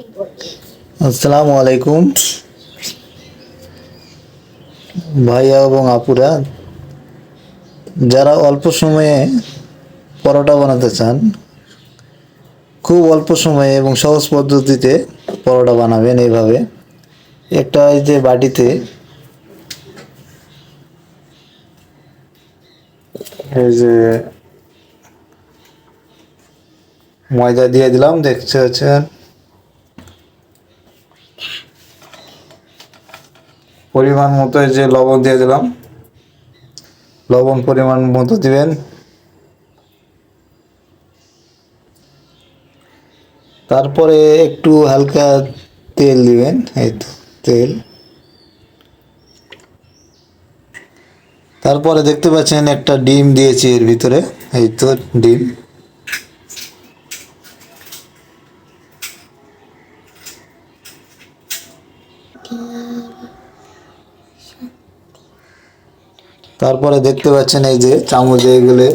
আসসালামু আলাইকুম ভাইয়া এবং আপুরা, যারা অল্প সময়ে পরোটা বানাতে চান, খুব অল্প সময়ে এবং সহজ পদ্ধতিতে পরোটা বানাবেন। এইভাবে একটা এই যে বাটিতে এই যে ময়দা দিয়ে দিলাম, দেখতে পাচ্ছেন। পরিমাণ মতো এই যে লবণ দিয়ে দিলাম, লবণ পরিমাণ মতো দিবেন। তারপরে একটু হালকা তেল দিবেন, এই তো তেল। তারপরে দেখতে পাচ্ছেন একটা ডিম দিয়েছি এর ভিতরে, এই তো ডিম। তারপরে দেখতে পাচ্ছেন এই যে চামচ এগুলো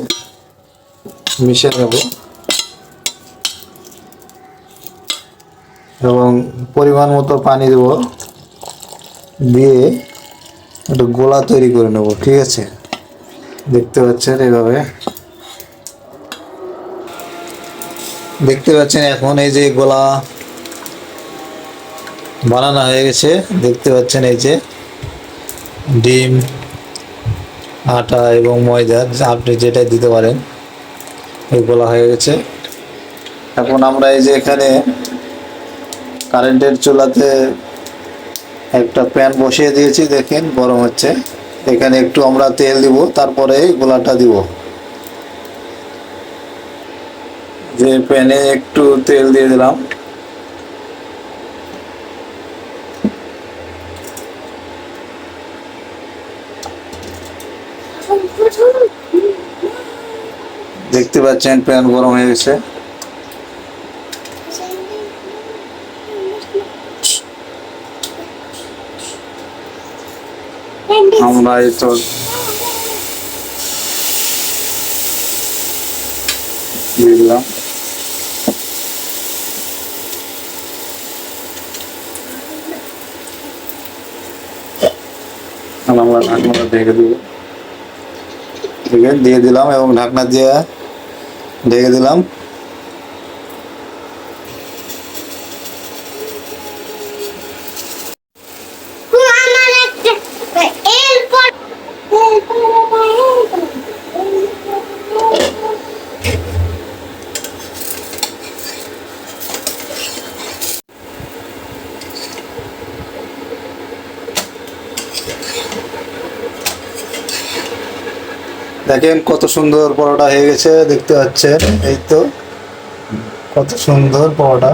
মিশিয়ে নেব এবং পরিমাণ মতো পানি দেব, দিয়ে একটু গোলা তৈরি করে নেব। ঠিক আছে, দেখতে পাচ্ছেন এইভাবে। দেখতে পাচ্ছেন এখন এই যে গোলা বানানো হয়ে গেছে। দেখতে পাচ্ছেন এই যে ডিম, আটা এবং ময়দা, আপনি যেটা দিতে পারেন, এই গোলা হয়ে গেছে। এখন আমরা এই যে এখানে কারেন্টের চুলাতে একটা প্যান বসিয়ে দিয়েছি, দেখেন গরম হচ্ছে। এখানে একটু আমরা তেল দিব, তারপরে গোলাটা দিব। যে প্যানে একটু তেল দিয়ে দিলাম, দেখতে পাচ্ছেন প্যান গরম হয়ে গেছে। আমরা এই তো দিয়ে দিলাম। আমরা ঢাকনাটা ঢেকে দিব, দিয়ে দিলাম এবং ঢাকনা দিয়ে ঢেকে দিলাম। দেখেন কত সুন্দর পরোটা হয়ে গেছে, দেখতে পাচ্ছেন। এই তো কত সুন্দর পরোটা।